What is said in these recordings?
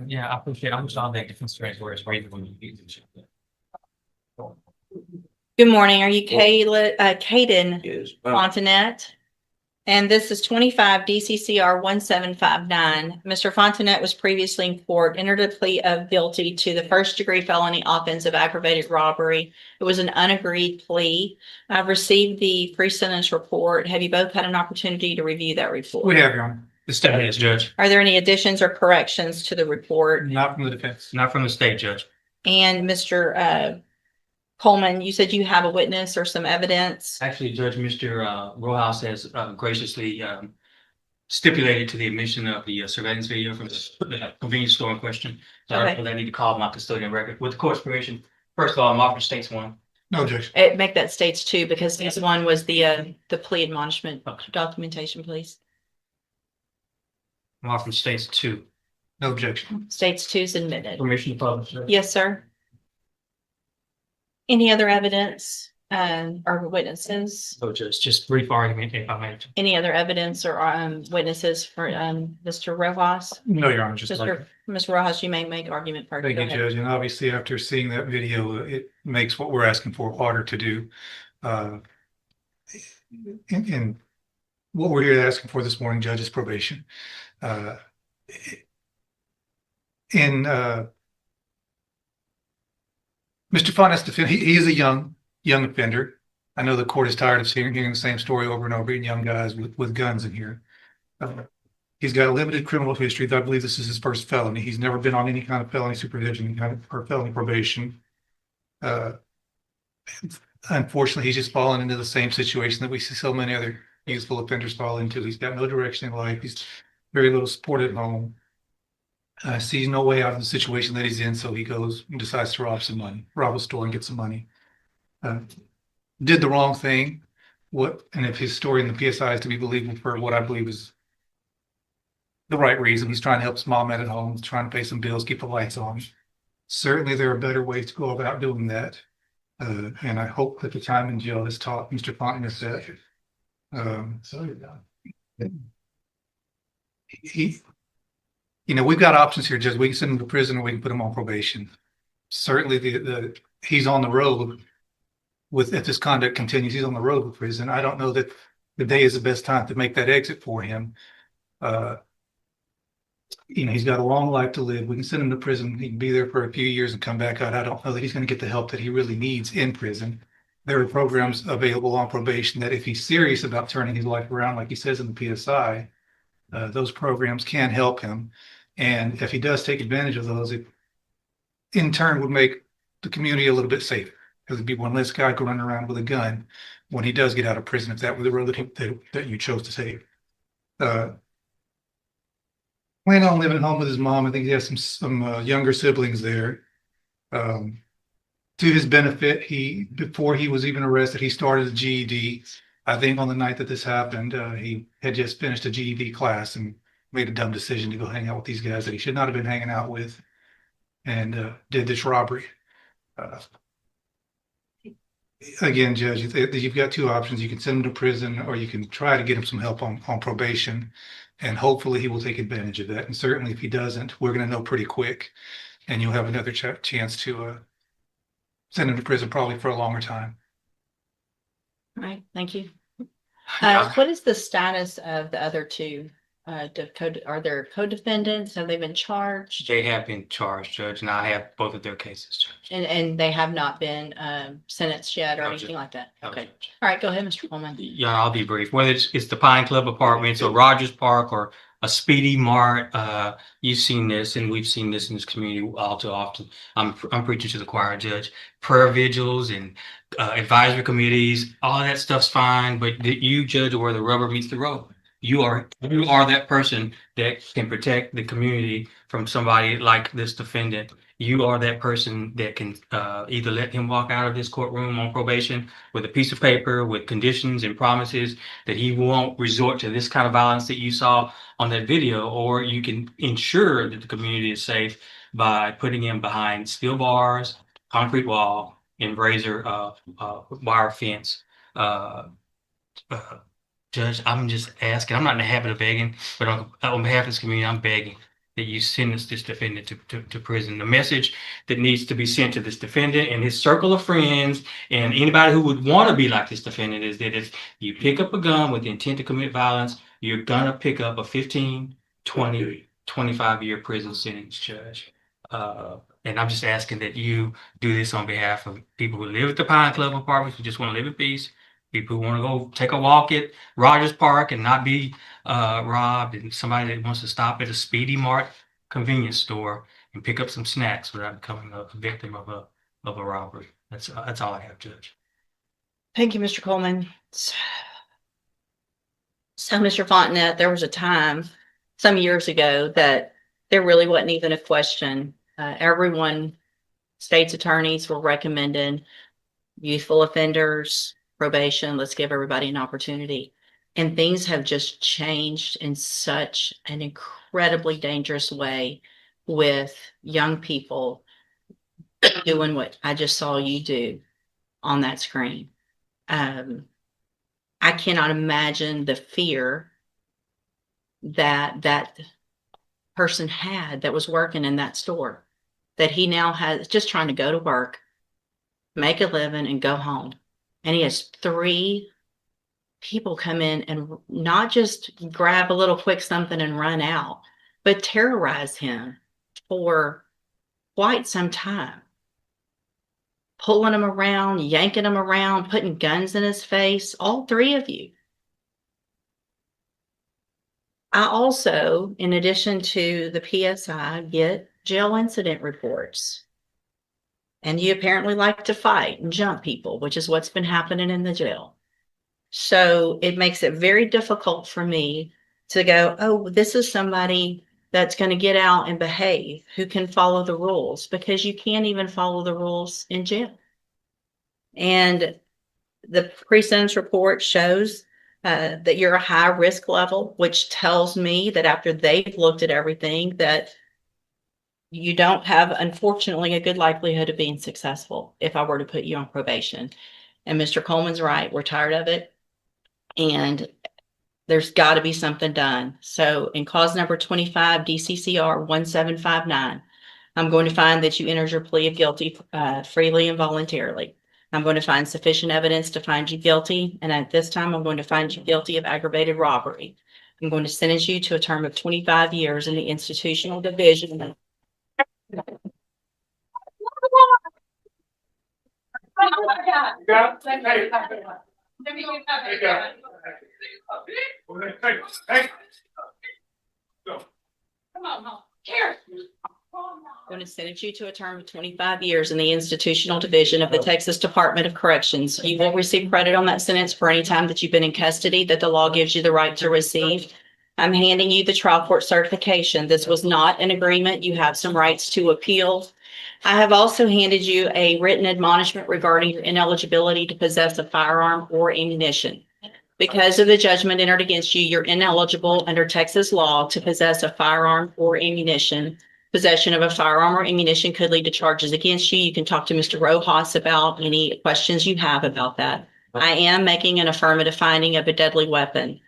Yeah, I appreciate it. I'm just on the different strengths where it's rated when you get to. Good morning. Are you Caden Yes. Fontanet? And this is 25 DCCR 1759. Mr. Fontanet was previously in court, entered a plea of guilty to the first-degree felony offense of aggravated robbery. It was an unagreed plea. I've received the pre-sentence report. Have you both had an opportunity to review that report? We have, Your Honor. The state is, Judge. Are there any additions or corrections to the report? Not from the defense. Not from the state, Judge. And Mr. Coleman, you said you have a witness or some evidence. Actually, Judge, Mr. Rojas has graciously stipulated to the admission of the surveillance video from the convenience store in question. So I don't really need to call my custodian record. With the court's permission, first of all, I'm offering states one. No objection. Make that states two because this one was the plea admonishment documentation, please. I'm offering states two. No objection. States two is admitted. Permission to publish, sir. Yes, sir. Any other evidence or witnesses? So just brief argument if I may. Any other evidence or witnesses for Mr. Rojas? No, Your Honor, just like. Mr. Rojas, you may make argument first. Thank you, Judge. And obviously, after seeing that video, it makes what we're asking for harder to do. And what we're here asking for this morning, Judge, is probation. Mr. Fontainet's defense, he is a young offender. I know the court is tired of hearing the same story over and over, and young guys with guns in here. He's got a limited criminal history. I believe this is his first felony. He's never been on any kind of felony supervision or felony probation. Unfortunately, he's just fallen into the same situation that we see so many other youthful offenders fall into. He's got no direction in life. He's very little support at home. Sees no way out of the situation that he's in, so he goes and decides to rob a store and get some money. Did the wrong thing. And if his story in the PSI is to be believable for what I believe is the right reason, he's trying to help his mom out at home, he's trying to pay some bills, keep the lights on. Certainly, there are better ways to go about doing that. And I hope that the time in jail has taught Mr. Fontanet that. We've got options here, Judge. We can send him to prison or we can put him on probation. Certainly, he's on the road if this conduct continues, he's on the road with prison. I don't know that the day is the best time to make that exit for him. He's got a long life to live. We can send him to prison. He can be there for a few years and come back out. I don't know that he's going to get the help that he really needs in prison. There are programs available on probation that if he's serious about turning his life around, like he says in the PSI, those programs can help him. And if he does take advantage of those, it in turn would make the community a little bit safer. Because there'd be one less guy running around with a gun when he does get out of prison, if that were the road that you chose to take. Plan on living at home with his mom. I think he has some younger siblings there. To his benefit, before he was even arrested, he started a GED. I think on the night that this happened, he had just finished a GED class and made a dumb decision to go hang out with these guys that he should not have been hanging out with, and did this robbery. Again, Judge, you've got two options. You can send him to prison, or you can try to get him some help on probation, and hopefully he will take advantage of that. And certainly, if he doesn't, we're going to know pretty quick, and you'll have another chance to send him to prison, probably for a longer time. All right, thank you. What is the status of the other two? Are there co-defendants? Have they been charged? They have been charged, Judge, and I have both of their cases, Judge. And they have not been sentenced yet or No, anything Judge. like that? No, Okay. Judge. All right, go ahead, Mr. Coleman. Yeah, I'll be brief. Whether it's the Pine Club Apartments or Rogers Park or a Speedy Mart, you've seen this, and we've seen this in this community all too often. I'm preaching to the choir, Judge. Prayer vigils and advisory committees, all that stuff's fine, but you judge where the rubber meets the road. You are that person that can protect the community from somebody like this defendant. You are that person that can either let him walk out of this courtroom on probation with a piece of paper with conditions and promises that he won't resort to this kind of violence that you saw on that video, or you can ensure that the community is safe by putting him behind steel bars, concrete wall, and razor wire fence. Judge, I'm just asking. I'm not in the habit of begging, but on behalf of this community, I'm begging. that you sentence this defendant to prison. The message that needs to be sent to this defendant and his circle of friends and anybody who would want to be like this defendant is that if you pick up a gun with the intent to commit violence, you're gonna pick up a 15, 20, 25-year prison sentence, Judge. And I'm just asking that you do this on behalf of people who live at the Pine Club apartments, who just want to live in peace, people who want to go take a walk at Rogers Park and not be robbed, and somebody that wants to stop at a Speedy Mart convenience store and pick up some snacks without becoming a victim of a robbery. That's all I have, Judge. Thank you, Mr. Coleman. So, Mr. Fontenette, there was a time some years ago that there really wasn't even a question. Everyone, state's attorneys were recommending youthful offenders, probation, let's give everybody an opportunity. And things have just changed in such an incredibly dangerous way with young people doing what I just saw you do on that screen. I cannot imagine the fear that that person had that was working in that store, that he now has just trying to go to work, make a living, and go home. And he has 3 people come in and not just grab a little quick something and run out, but terrorize him for quite some time. Pulling him around, yanking him around, putting guns in his face, all 3 of you. I also, in addition to the PSI, get jail incident reports. And you apparently like to fight and jump people, which is what's been happening in the jail. So it makes it very difficult for me to go, oh, this is somebody that's going to get out and behave, who can follow the rules, because you can't even follow the rules in jail. And the pre-sentence report shows that you're a high risk level, which tells me that after they've looked at everything, that you don't have, unfortunately, a good likelihood of being successful if I were to put you on probation. And Mr. Coleman's right. We're tired of it. And there's got to be something done. So in cause number 25, DCCR 1759, I'm going to find that you entered your plea of guilty freely and voluntarily. I'm going to find sufficient evidence to find you guilty. And at this time, I'm going to find you guilty of aggravated robbery. I'm going to sentence you to a term of 25 years in the institutional division. I'm going to sentence you to a term of 25 years in the institutional division of the Texas Department of Corrections. You will receive credit on that sentence for any time that you've been in custody that the law gives you the right to receive. I'm handing you the trial court certification. This was not an agreement. You have some rights to appeal. I have also handed you a written admonishment regarding your ineligibility to possess a firearm or ammunition. Because of the judgment entered against you, you're ineligible under Texas law to possess a firearm or ammunition. Possession of a firearm or ammunition could lead to charges against you. You can talk to Mr. Rojas about any questions you have about that. I am making an affirmative finding of a deadly weapon.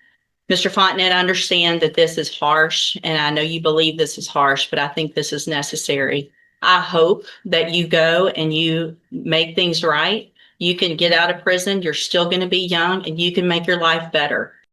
Mr. Fontenette, I understand that this is harsh, and I know you believe this is harsh, but I think this is necessary. I hope that you go and you make things right. You can get out of prison. You're still going to be young, and you can make your life better.